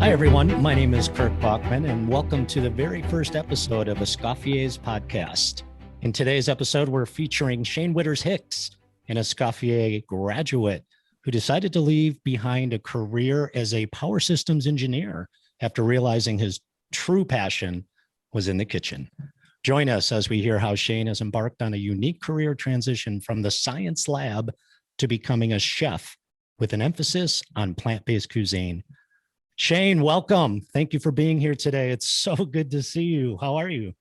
Hi, everyone. My name is Kirk Bachman, and welcome to the very first episode of Escoffier's podcast. In today's episode, we're featuring Shane Witters Hicks, an Escoffier graduate who decided to leave behind a career as a power systems engineer after realizing his true passion was in the kitchen. Join us as we hear how Shane has embarked on a unique career transition from the science lab to becoming a chef with an emphasis on plant-based cuisine. Shane, welcome. Thank you for being here today. It's so good to see you. How are you?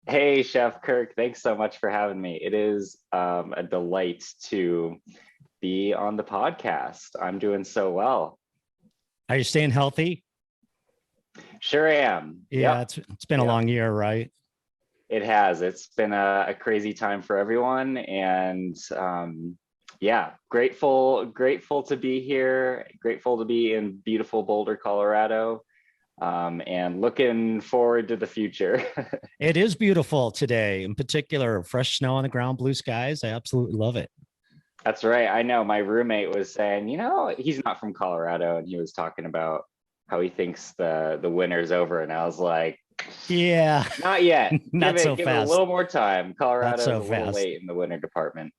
Hey, Chef Kirk. Thanks so much for having me. It is a delight to be on the podcast. I'm doing so well. Are you staying healthy? Sure am. Yeah, it's been a long year, right? It has. It's been a crazy time for everyone. And yeah, grateful to be here. Grateful to be in beautiful Boulder, Colorado. And looking forward to the future. It is beautiful today, in particular, fresh snow on the ground, blue skies. I absolutely love it. That's right. I know my roommate was saying, he's not from Colorado, and he was talking about how he thinks the winter's over. And I was like, yeah, not yet. Not so give fast. It a little more time. Colorado's so a little fast. late in the winter department.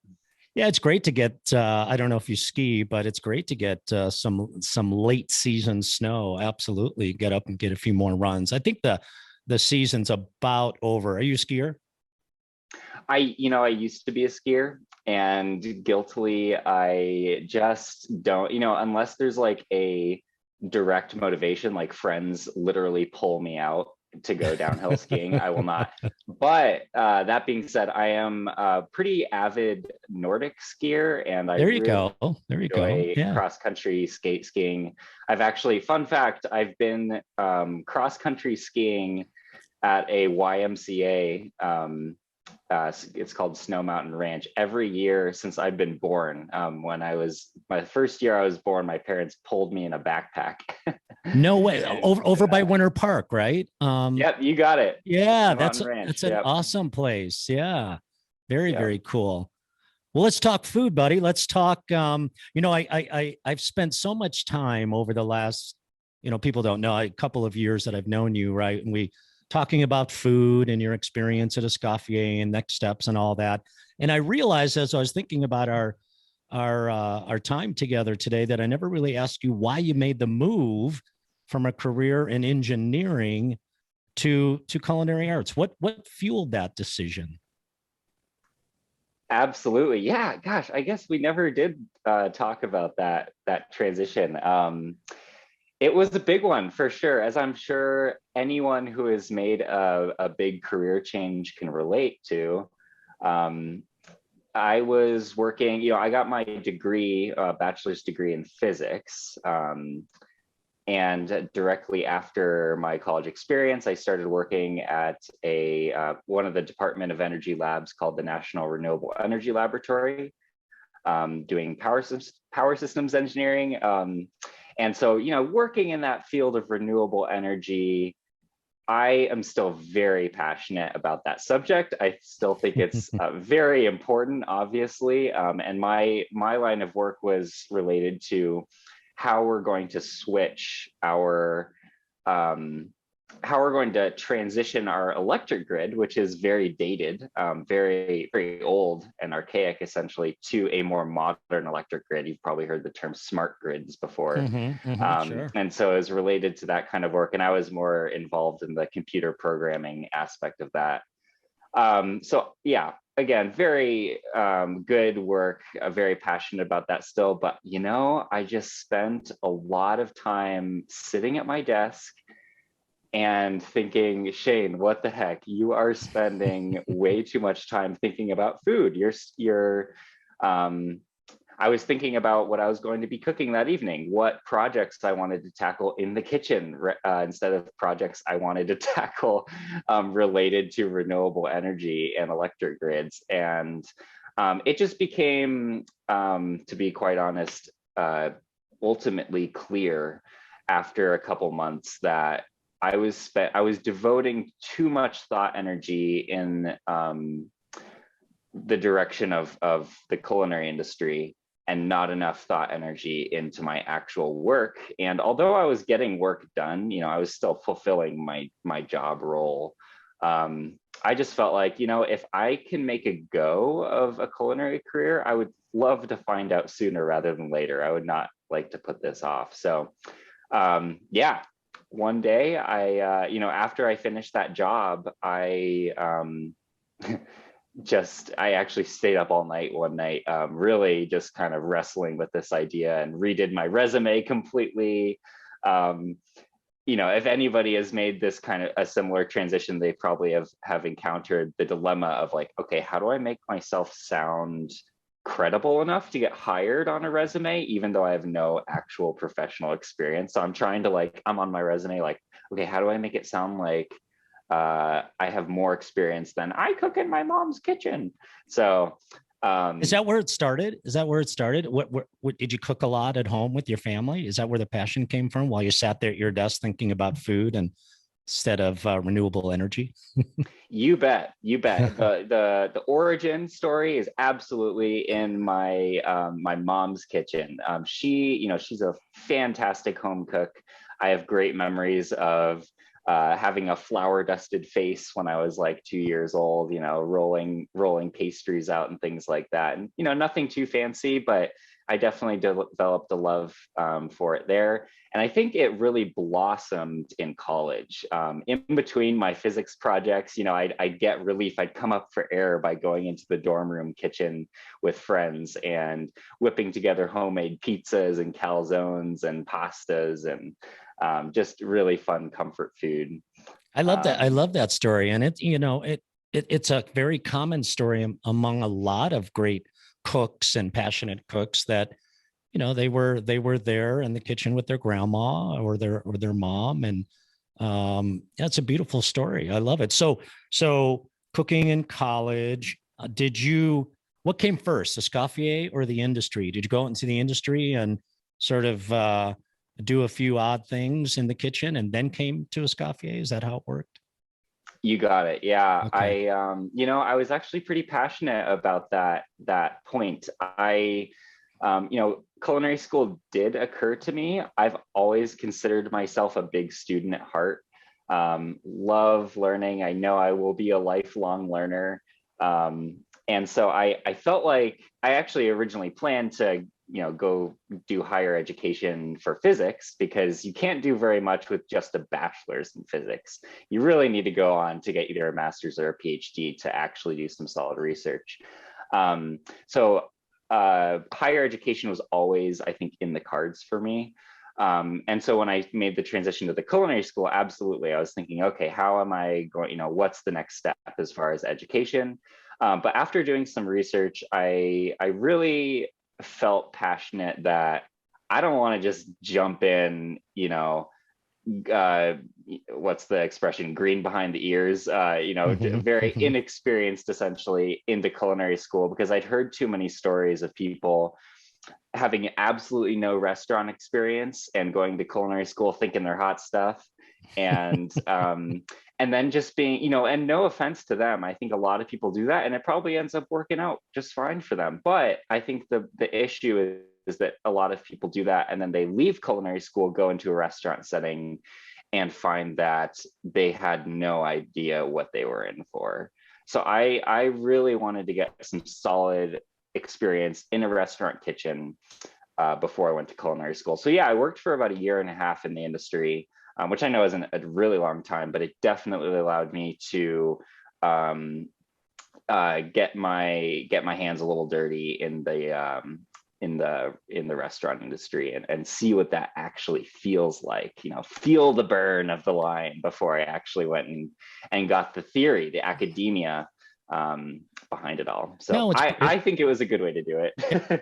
Yeah, it's great to get, I don't know if you ski, but it's great to get some late season snow. Absolutely. Get up and get a few more runs. I think the season's about over. Are you a skier? I used to be a skier, and guiltily, I just don't, unless there's like a direct motivation, like friends literally pull me out to go downhill skiing, I will not. But that being said, I am a pretty avid Nordic skier, and I really enjoy cross-country skiing. I've actually, fun fact, I've been cross-country skiing at a YMCA. It's called Snow Mountain Ranch every year since I've been born. When my first year I was born, my parents pulled me in a backpack. No way. Over by Winter Park, right? Yep, you got it. Yeah, that's an awesome place. Yeah. Very cool. Well, let's talk food, buddy. Let's talk, I've spent so much time over the last, people don't know, a couple of years that I've known you, right? And we talking about food and your experience at Escoffier and next steps and all that. And I realized as I was thinking about our time together today that I never really asked you why you made the move from a career in engineering to culinary arts. What fueled that decision? Absolutely. Yeah, gosh, I guess we never did talk about that transition. It was a big one for sure, as I'm sure anyone who has made a big career change can relate to. I was working, I got my degree, bachelor's degree in physics. And directly after my college experience, I started working at one of the Department of Energy labs called the National Renewable Energy Laboratory, doing power systems engineering. And so, working in that field of renewable energy, I am still very passionate about that subject. I still think it's very important, obviously. And my line of work was related to how we're going to switch how we're going to transition our electric grid, which is very dated, very, very old and archaic, essentially, to a more modern electric grid. You've probably heard the term smart grids before. Sure. And so it was related to that kind of work. And I was more involved in the computer programming aspect of that. So yeah, again, very good work, very passionate about that still. But, I just spent a lot of time sitting at my desk and thinking, Shane, what the heck? You are spending way too much time thinking about food. I was thinking about what I was going to be cooking that evening, what projects I wanted to tackle in the kitchen instead of projects I wanted to tackle related to renewable energy and electric grids. And it just became, to be quite honest, ultimately clear after a couple months that I was devoting too much thought energy in the direction of the culinary industry and not enough thought energy into my actual work. And although I was getting work done, I was still fulfilling my job role. I just felt like, if I can make a go of a culinary career, I would love to find out sooner rather than later. I would not like to put this off. So yeah, one day after I finished that job, I actually stayed up all night one night, really just kind of wrestling with this idea and redid my resume completely. If anybody has made this kind of a similar transition, they probably have encountered the dilemma of like, okay, how do I make myself sound credible enough to get hired on a resume, even though I have no actual professional experience? So I'm trying to I'm on my resume, like, okay, how do I make it sound like I have more experience than I cook in my mom's kitchen? So is that where it started? What did you cook a lot at home with your family? Is that where the passion came from while you sat there at your desk thinking about food and instead of renewable energy? You bet. The origin story is absolutely in my my mom's kitchen. She's a fantastic home cook. I have great memories of having a flour dusted face when I was like 2 years old, rolling pastries out and things like that. And, nothing too fancy, but I definitely developed a love for it there. And I think it really blossomed in college. In between my physics projects, I'd get relief. I'd come up for air by going into the dorm room kitchen with friends and whipping together homemade pizzas and calzones and pastas and just really fun comfort food. I love that. I love that story. And it's a very common story among a lot of great cooks and passionate cooks that, they were there in the kitchen with their grandma or their mom. And that's a beautiful story. I love it. So cooking in college, what came first, Escoffier or the industry? Did you go into the industry and sort of do a few odd things in the kitchen and then came to Escoffier? Is that how it worked? You got it. Yeah. Okay. I was actually pretty passionate about that point. Culinary school did occur to me. I've always considered myself a big student at heart. Love learning. I know I will be a lifelong learner. And so I felt like I actually originally planned to go do higher education for physics, because you can't do very much with just a bachelor's in physics. You really need to go on to get either a master's or a PhD to actually do some solid research. So higher education was always, I think, in the cards for me. And so when I made the transition to the culinary school, absolutely, I was thinking, okay, how am I going, what's the next step as far as education? But after doing some research, I really felt passionate that I don't want to just jump in, what's the expression, green behind the ears, very inexperienced essentially into culinary school, because I'd heard too many stories of people having absolutely no restaurant experience and going to culinary school thinking they're hot stuff. And and then just being, and no offense to them, I think a lot of people do that and it probably ends up working out just fine for them. But I think the issue is that a lot of people do that and then they leave culinary school, go into a restaurant setting and find that they had no idea what they were in for. So I really wanted to get some solid experience in a restaurant kitchen before I went to culinary school. So yeah, I worked for about 1.5 years in the industry, which I know isn't a really long time, but it definitely allowed me to get my hands a little dirty in the restaurant industry and see what that actually feels like. Feel the burn of the line before I actually went and got the theory, the academia behind it all. So no, I think it was a good way to do it.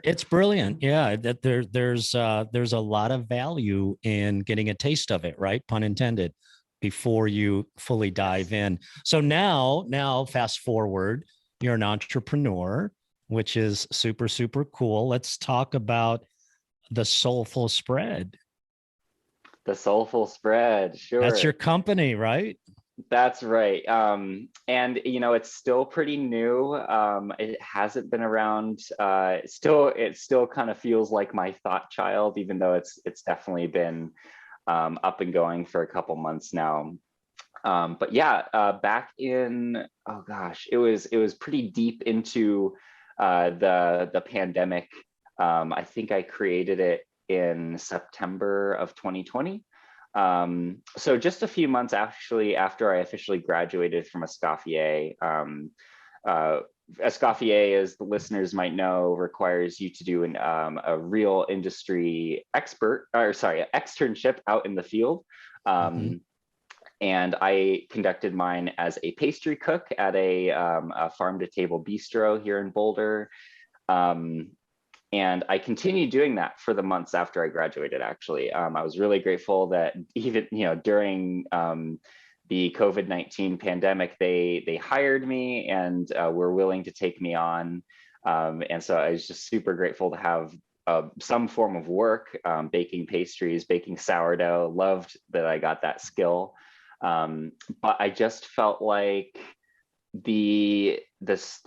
It's brilliant. Yeah, that there's a lot of value in getting a taste of it, right? Pun intended, before you fully dive in. So now fast forward, you're an entrepreneur, which is super, super cool. Let's talk about the Soulful Spread. The Soulful Spread, sure. That's your company, right? That's right. And it's still pretty new. It hasn't been around. It still kind of feels like my thought child, even though it's definitely been up and going for a couple months now. But yeah, back in, oh gosh, it was pretty deep into the pandemic. I think I created it in September of 2020. So just a few months actually after I officially graduated from Escoffier. Uh, Escoffier, as the listeners might know, requires you to do a real industry externship out in the field. Mm-hmm. And I conducted mine as a pastry cook at a farm to table bistro here in Boulder. Um, and I continued doing that for the months after I graduated, actually. I was really grateful that even, during the COVID-19 pandemic, they hired me and were willing to take me on. And so I was just super grateful to have some form of work, baking pastries, baking sourdough. Loved that I got that skill. But I just felt like the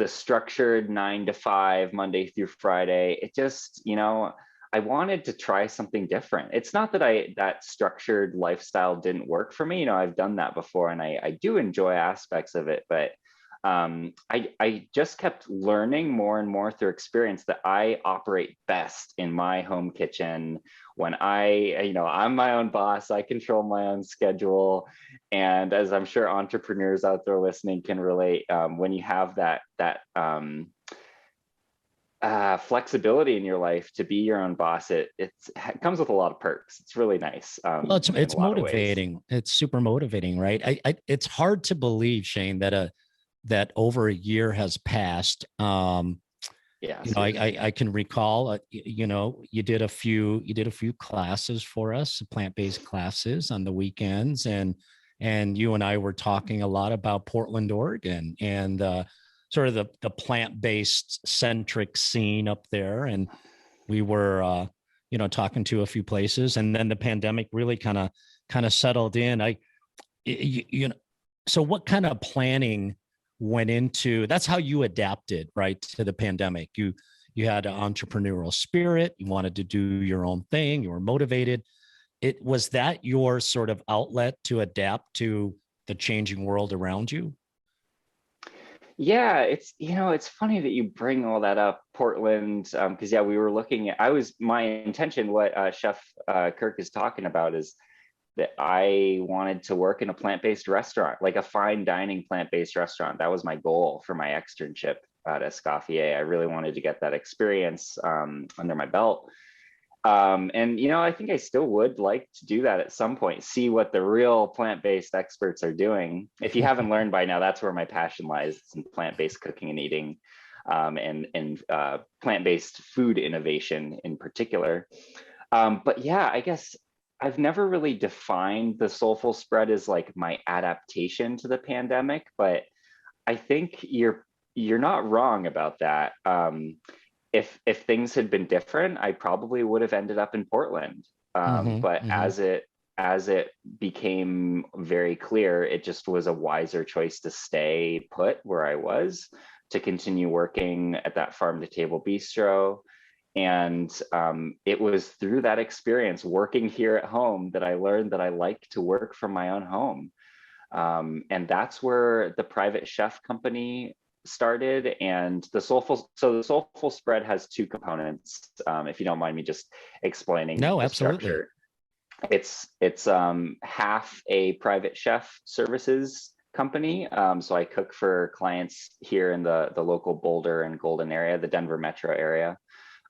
structured 9 to 5 Monday through Friday, it just, I wanted to try something different. It's not that structured lifestyle didn't work for me. I've done that before and I do enjoy aspects of it, but I just kept learning more and more through experience that I operate best in my home kitchen when I'm my own boss. I control my own schedule. And as I'm sure entrepreneurs out there listening can relate, when you have that flexibility in your life to be your own boss, it comes with a lot of perks. It's really nice, Well, in a it's lot of ways. motivating. It's super motivating, right? It's hard to believe, Shane, that over a year has passed. Yeah, I seriously. can recall, you did a few classes for us, plant-based classes on the weekends, and you and I were talking a lot about Portland, Oregon, and sort of the plant-based centric scene up there, and we were talking to a few places, and then the pandemic really kind of settled in. You know, so what kind of planning went into, that's how you adapted, right, to the pandemic? You had an entrepreneurial spirit, you wanted to do your own thing, you were motivated. It was that your sort of outlet to adapt to the changing world around you? Yeah, it's funny that you bring all that up, Portland, because yeah, we were looking at. I was my intention. What Chef Kirk is talking about is that I wanted to work in a plant-based restaurant, like a fine dining plant-based restaurant. That was my goal for my externship at Escoffier. I really wanted to get that experience under my belt. And I think I still would like to do that at some point, see what the real plant-based experts are doing. If you haven't learned by now, that's where my passion lies, in plant-based cooking and eating, and plant-based food innovation in particular. But yeah, I guess I've never really defined the soulful spread as like my adaptation to the pandemic, but I think you're not wrong about that. If things had been different, I probably would have ended up in Portland. Mm-hmm, But mm-hmm. as it became very clear, it just was a wiser choice to stay put where I was, to continue working at that farm to table bistro. And it was through that experience working here at home that I learned that I like to work from my own home. And that's where the private chef company started. And the soulful spread has two components. If you don't mind me just explaining No, the absolutely. structure, it's half a private chef services company. So I cook for clients here in the local Boulder and Golden area, the Denver metro area,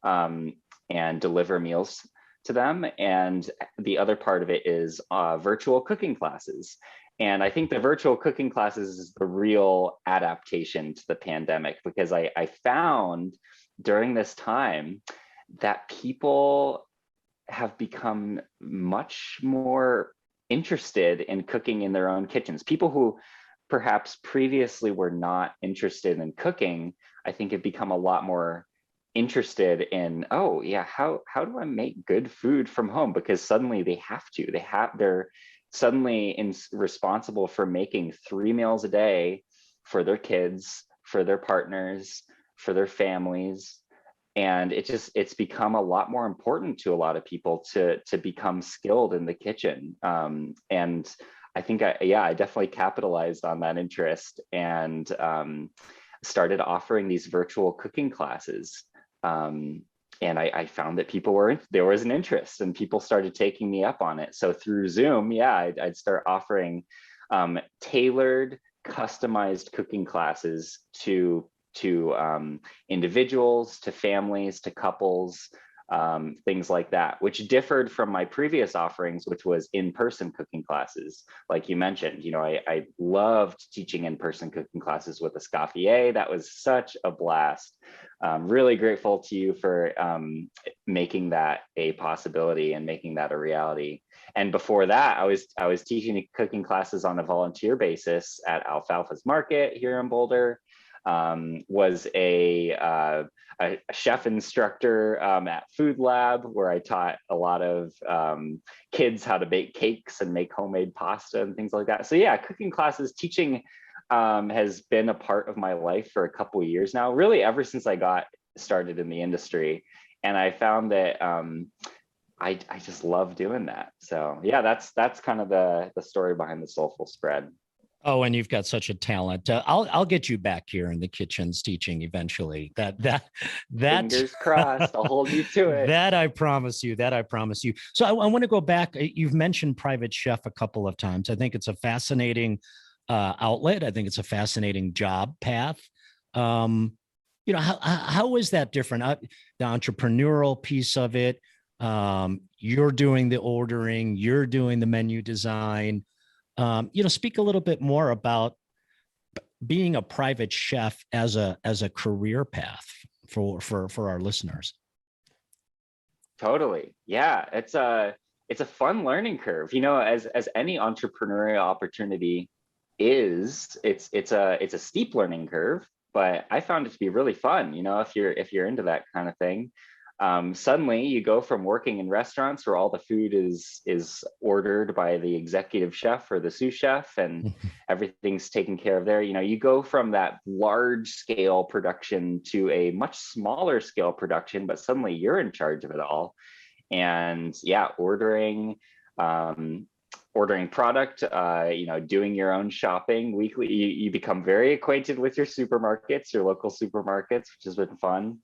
um, and deliver meals to them. And the other part of it is virtual cooking classes. And I think the virtual cooking classes is the real adaptation to the pandemic, because I found during this time that people have become much more interested in cooking in their own kitchens. People who perhaps previously were not interested in cooking, I think have become a lot more interested in, oh yeah, how do I make good food from home? Because suddenly they have to. They're suddenly responsible for making 3 meals a day for their kids, for their partners, for their families. And it's become a lot more important to a lot of people to become skilled in the kitchen. And I think I definitely capitalized on that interest and started offering these virtual cooking classes. And I found that there was an interest, and people started taking me up on it. So through Zoom, I'd start offering tailored, customized cooking classes to individuals, to families, to couples, things like that, which differed from my previous offerings, which was in-person cooking classes. Like you mentioned, I loved teaching in-person cooking classes with Escoffier. That was such a blast. Really grateful to you for making that a possibility and making that a reality. And before that, I was teaching cooking classes on a volunteer basis at Alfalfa's Market here in Boulder. Was a chef instructor at Food Lab, where I taught a lot of kids how to bake cakes and make homemade pasta and things like that. So yeah, cooking classes, teaching has been a part of my life for a couple of years now, really ever since I got started in the industry. And I found that I just love doing that. So yeah, that's kind of the story behind the Soulful Spread. Oh, and you've got such a talent. I'll get you back here in the kitchens teaching eventually. That Fingers crossed. I'll hold you to it. That I promise you. That I promise you. So I want to go back. You've mentioned private chef a couple of times. I think it's a fascinating outlet. I think it's a fascinating job path. How is that different? The entrepreneurial piece of it. You're doing the ordering. You're doing the menu design. Speak a little bit more about being a private chef as a career path for our listeners. Totally. Yeah. It's a fun learning curve, as any entrepreneurial opportunity is. It's a steep learning curve, but I found it to be really fun, if you're into that kind of thing. Suddenly you go from working in restaurants where all the food is ordered by the executive chef or the sous chef and everything's taken care of there. You go from that large scale production to a much smaller scale production, but suddenly you're in charge of it all. And yeah, ordering product, doing your own shopping weekly. You become very acquainted with your local supermarkets, which has been fun.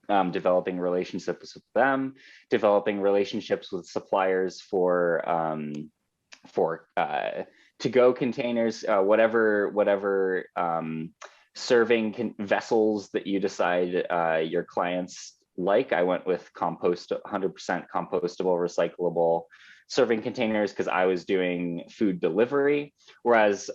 Developing relationships with them, developing relationships with suppliers for to-go containers, whatever serving vessels that you decide your clients like. I went with 100% compostable, recyclable serving containers because I was doing food delivery, whereas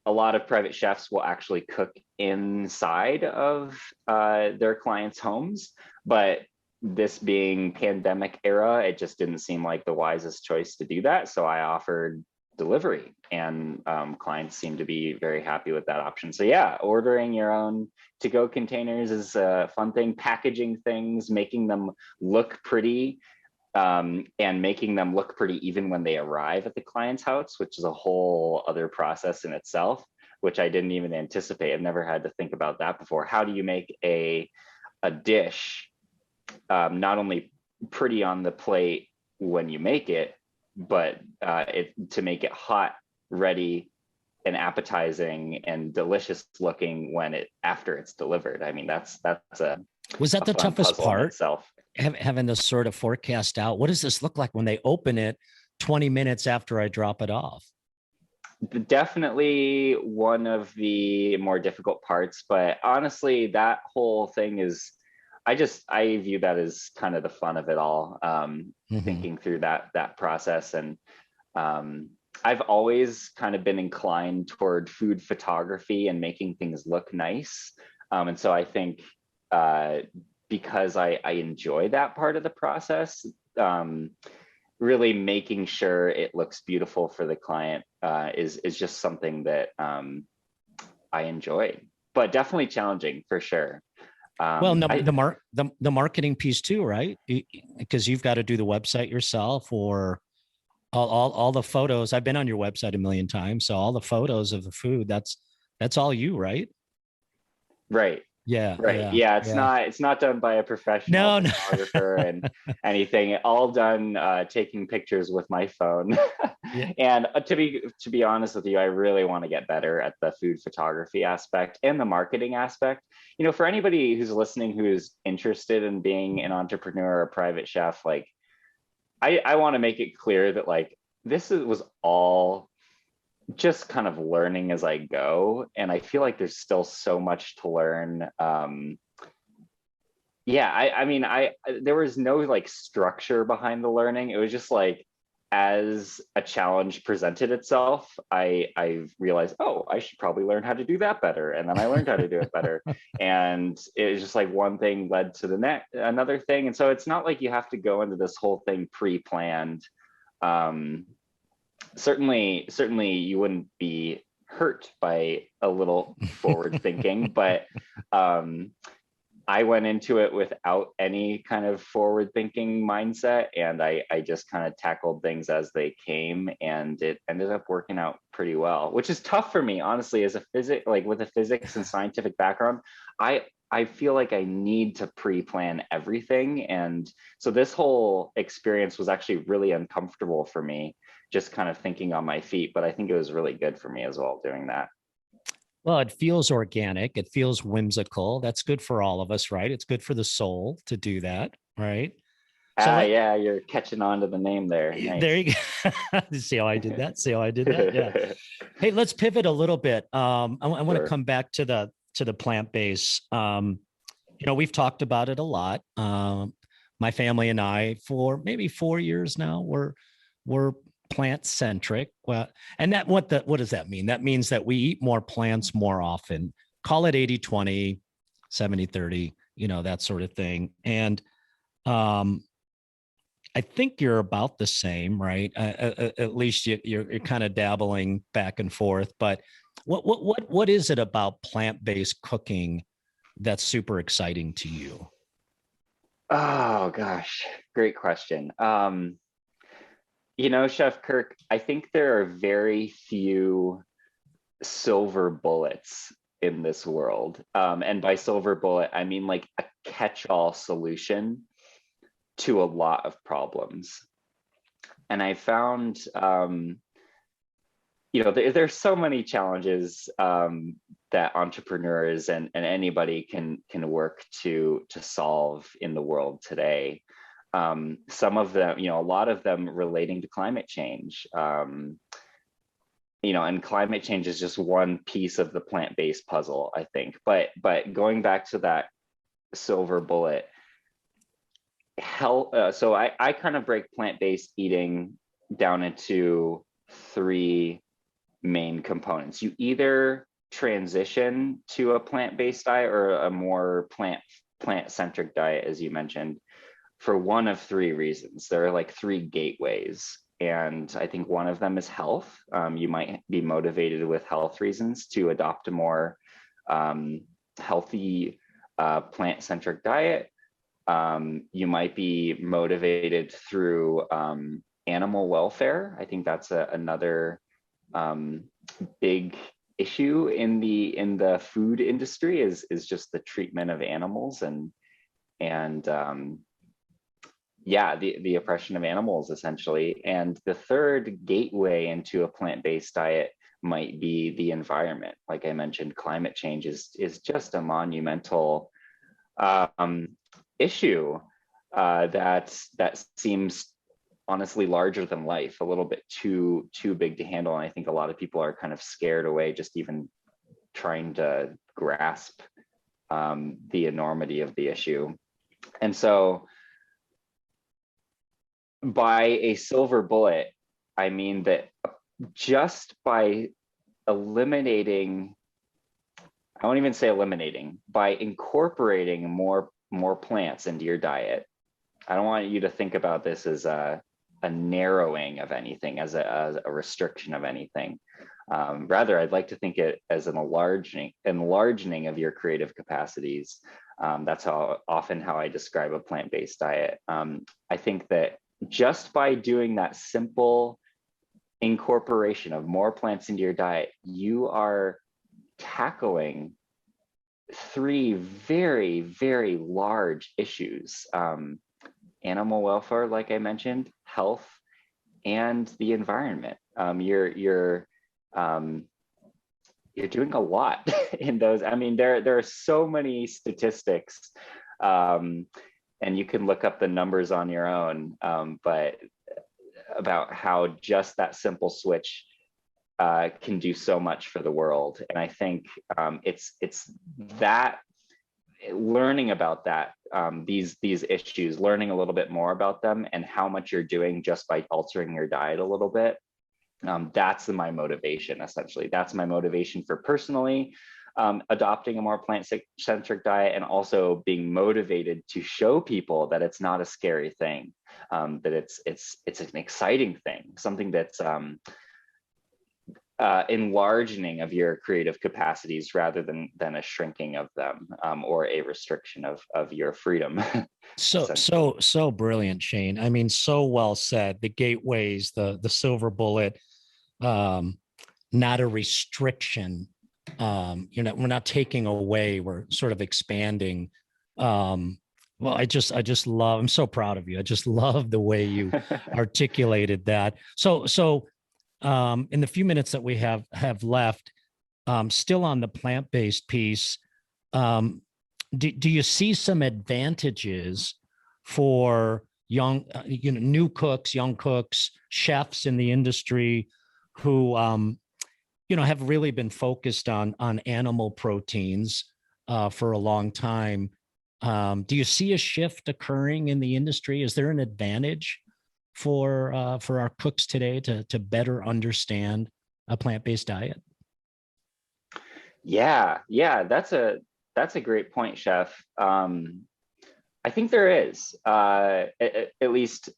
a lot of private chefs will actually cook inside of their clients' homes. But this being pandemic era, it just didn't seem like the wisest choice to do that. So I offered delivery, and clients seem to be very happy with that option. So yeah, ordering your own to-go containers is a fun thing. Packaging things, making them look pretty, and making them look pretty even when they arrive at the client's house, which is a whole other process in itself, which I didn't even anticipate. I've never had to think about that before. How do you make a dish not only pretty on the plate when you make it, but to make it hot, ready, and appetizing and delicious looking after it's delivered? I mean, that's was that the toughest part? Itself. Having to sort of forecast out, what does this look like when they open it 20 minutes after I drop it off? Definitely one of the more difficult parts, but honestly, that whole thing is, I view that as kind of the fun of it all. Thinking through that process. And I've always kind of been inclined toward food photography and making things look nice. And so I think because I enjoy that part of the process, really making sure it looks beautiful for the client is just something that I enjoy, but definitely challenging for sure. Well, no, the marketing piece too, right? Because you've got to do the website yourself, or All the photos. I've been on your website a million times, so all the photos of the food, that's all you, right? Right. Yeah, Right. yeah, Yeah, yeah. it's not done by a professional No, no. photographer and anything. All done taking pictures with my phone. Yeah. And to be honest with you, I really want to get better at the food photography aspect and the marketing aspect. You know, for anybody who's listening who is interested in being an entrepreneur or a private chef, like I want to make it clear that like was all just kind of learning as I go. And I feel like there's still so much to learn. Yeah, I mean, there was no like structure behind the learning. It was just like as a challenge presented itself, I realized, oh, I should probably learn how to do that better. And then I learned how to do it better. And it was just like one thing led to the next another thing. And so it's not like you have to go into this whole thing pre-planned. Um, certainly you wouldn't be hurt by a little forward thinking, but um, I went into it without any kind of forward thinking mindset, and I just kind of tackled things as they came, and it ended up working out pretty well, which is tough for me, honestly, as a like with a physics and scientific background. I feel like I need to pre-plan everything. And so this whole experience was actually really uncomfortable for me, just kind of thinking on my feet, but I think it was really good for me as well doing that. Well, it feels organic. It feels whimsical. That's good for all of us, right? It's good for the soul to do that, right? So Ah, let yeah, you're catching on to the name there. there Nice. you go. See how I did that? See how I did that? Yeah. Hey, let's pivot a little bit. I want to Sure. come back to the plant base. We've talked about it a lot. My family and I, for maybe 4 years now, we're plant centric. Well, and what does that mean? That means that we eat more plants more often. Call it 80-20, 70-30, that sort of thing. And um, I think you're about the same, right? At least you're kind of dabbling back and forth. But what is it about plant-based cooking that's super exciting to you? Oh gosh, great question. Chef Kirk, I think there are very few silver bullets in this world. And by silver bullet, I mean like a catch-all solution to a lot of problems. And I found, there's so many challenges that entrepreneurs and anybody can work to solve in the world today. Some of them, a lot of them relating to climate change. And climate change is just one piece of the plant-based puzzle, I think. But going back to that silver bullet, health. So I kind of break plant-based eating down into three main components. You either transition to a plant-based diet or a more plant-centric diet, as you mentioned, for one of three reasons. There are like three gateways. And I think one of them is health. You might be motivated with health reasons to adopt a more healthy plant-centric diet. You might be motivated through animal welfare. I think that's another big issue in the food industry is just the treatment of animals and yeah, the oppression of animals essentially. And the third gateway into a plant-based diet might be the environment. Like I mentioned, climate change is just a monumental issue that seems honestly larger than life, a little bit too big to handle. And I think a lot of people are kind of scared away just even trying to grasp the enormity of the issue. And so by a silver bullet, I mean that just by eliminating, I won't even say eliminating, by incorporating more plants into your diet. I don't want you to think about this as a narrowing of anything, as a restriction of anything. Rather, I'd like to think it as an enlarging of your creative capacities. That's how I describe a plant-based diet. I think that just by doing that simple incorporation of more plants into your diet, you are tackling three very, very large issues: animal welfare, like I mentioned, health, and the environment. You're doing a lot in those. I mean, there are so many statistics, and you can look up the numbers on your own, but about how just that simple switch can do so much for the world. And I think it's that learning about that, these issues, learning a little bit more about them and how much you're doing just by altering your diet a little bit. That's my motivation, essentially. That's my motivation for personally adopting a more plant-centric diet, and also being motivated to show people that it's not a scary thing, that it's an exciting thing, something that's enlarging of your creative capacities rather than a shrinking of them, or a restriction of your freedom. So brilliant, Shane. I mean, so well said. The gateways, the silver bullet, not a restriction. We're not taking away, we're sort of expanding. Well, I just love, I'm so proud of you. I just love the way you articulated that. So in the few minutes that we have left, still on the plant-based piece, do you see some advantages for young, new cooks, young cooks, chefs in the industry who, have really been focused on animal proteins for a long time? Do you see a shift occurring in the industry? Is there an advantage for our cooks today to better understand a plant-based diet? Yeah, that's a great point, Chef. I think there is, at least,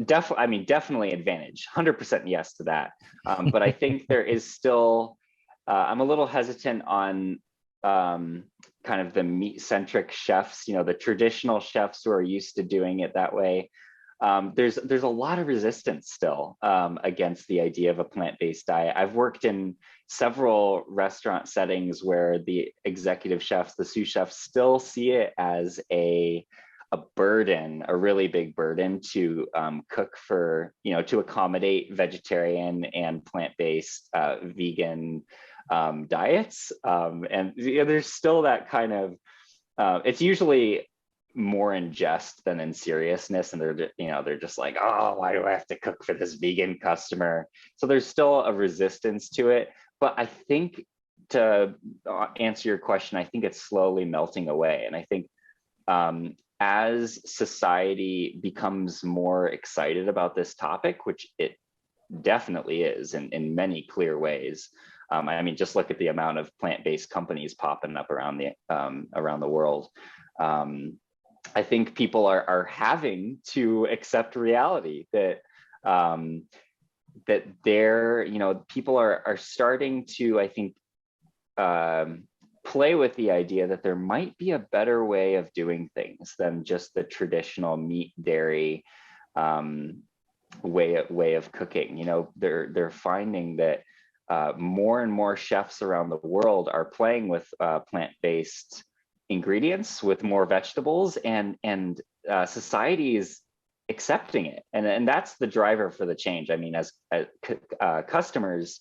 definitely advantage, 100% yes to that. But I think there is still, I'm a little hesitant on kind of the meat-centric chefs, the traditional chefs who are used to doing it that way. There's a lot of resistance still against the idea of a plant-based diet. I've worked in several restaurant settings where the executive chefs, the sous chefs, still see it as a burden, a really big burden to cook for, to accommodate vegetarian and plant-based vegan diets. And there's still that kind of, it's usually more in jest than in seriousness, and they're just like, oh, why do I have to cook for this vegan customer? So there's still a resistance to it. But I think, to answer your question, I think it's slowly melting away. And I think as society becomes more excited about this topic, which it definitely is in many clear ways. I mean, just look at the amount of plant-based companies popping up around the world. I think people are having to accept reality that people are starting to, I think, play with the idea that there might be a better way of doing things than just the traditional meat, dairy way of cooking. They're finding that more and more chefs around the world are playing with plant-based ingredients, with more vegetables, and society is accepting it, and that's the driver for the change. I mean, as customers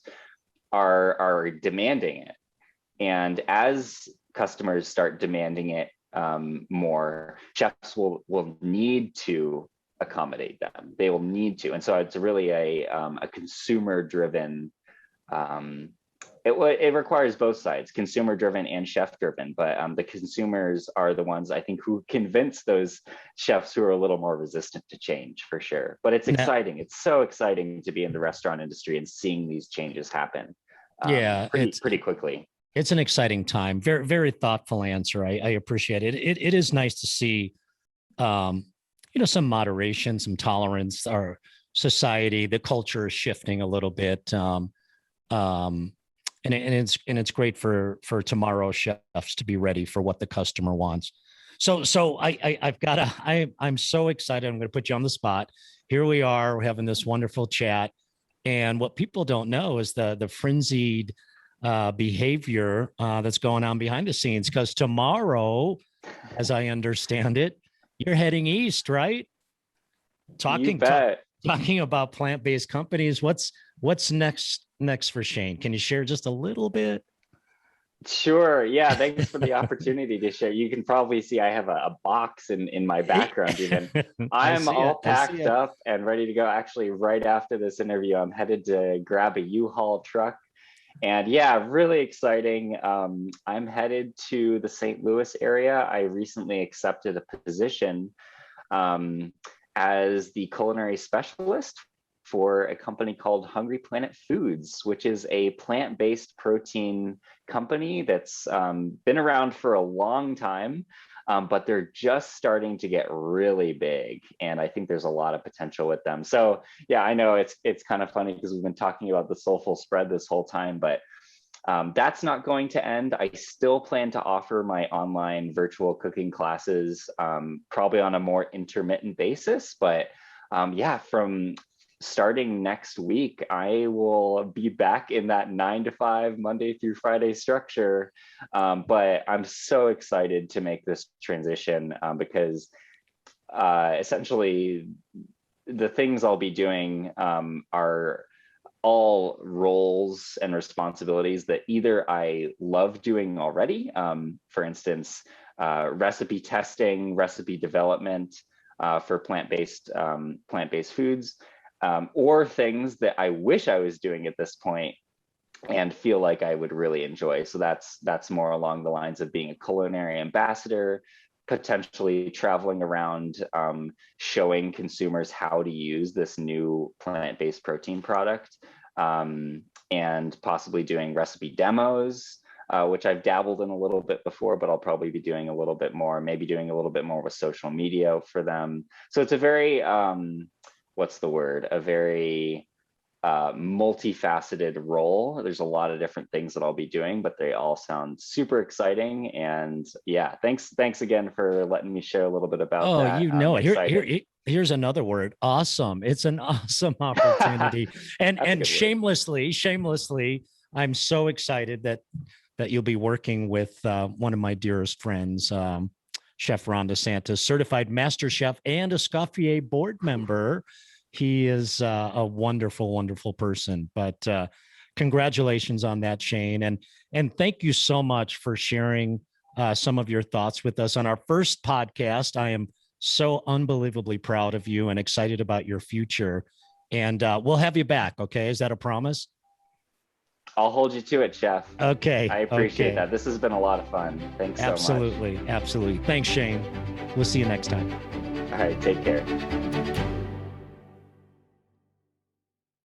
are demanding it, and as customers start demanding it more, chefs will need to accommodate them. They will need to, and so it's really a consumer-driven. It requires both sides, consumer-driven and chef-driven, but the consumers are the ones, I think, who convince those chefs who are a little more resistant to change, for sure. But it's exciting. It's so exciting to be in the restaurant industry and seeing these changes happen. Pretty quickly. It's an exciting time. Very, very thoughtful answer. I appreciate it. It is nice to see, some moderation, some tolerance. Our society, the culture is shifting a little bit. And it's great for tomorrow's chefs to be ready for what the customer wants. I've got I'm so excited. I'm going to put you on the spot. Here we are, we're having this wonderful chat. And what people don't know is the frenzied behavior that's going on behind the scenes. Because tomorrow, as I understand it, you're heading east, right? You bet. Talking about plant-based companies. What's next for Shane? Can you share just a little bit? Sure. Yeah. Thanks for the opportunity to share. You can probably see I have a box in my background even. I'm all packed up and ready to go. Actually, right after this interview, I'm headed to grab a U-Haul truck. And yeah, really exciting. I'm headed to the St. Louis area. I recently accepted a position as the culinary specialist for a company called Hungry Planet Foods, which is a plant-based protein company that's been around for a long time, but they're just starting to get really big. And I think there's a lot of potential with them. So yeah, I know it's kind of funny because we've been talking about the Soulful Spread this whole time, but that's not going to end. I still plan to offer my online virtual cooking classes, probably on a more intermittent basis. But yeah, from starting next week, I will be back in that 9 to 5 Monday through Friday structure. But I'm so excited to make this transition because essentially the things I'll be doing are all roles and responsibilities that either I love doing already, for instance, recipe testing, recipe development for plant-based foods, or things that I wish I was doing at this point and feel like I would really enjoy. So that's more along the lines of being a culinary ambassador, potentially traveling around, showing consumers how to use this new plant-based protein product, and possibly doing recipe demos, which I've dabbled in a little bit before, but I'll probably be doing a little bit more, maybe doing a little bit more with social media for them. So it's a very, what's the word? A very multifaceted role. There's a lot of different things that I'll be doing, but they all sound super exciting. And yeah, thanks again for letting me share a little bit about that. You know it. Here's another word. Awesome. It's an awesome opportunity. and shamelessly, I'm so excited that you'll be working with one of my dearest friends, Chef Ron DeSantis, certified master chef and Escoffier board member. He is a wonderful, wonderful person. But congratulations on that, Shane. And thank you so much for sharing some of your thoughts with us on our first podcast. I am so unbelievably proud of you and excited about your future. And we'll have you back. Okay. Is that a promise? I'll hold you to it, Chef. Okay. I appreciate that. This has been a lot of fun. Thanks so much. Absolutely. Thanks, Shane. We'll see you next time. All right. Take care.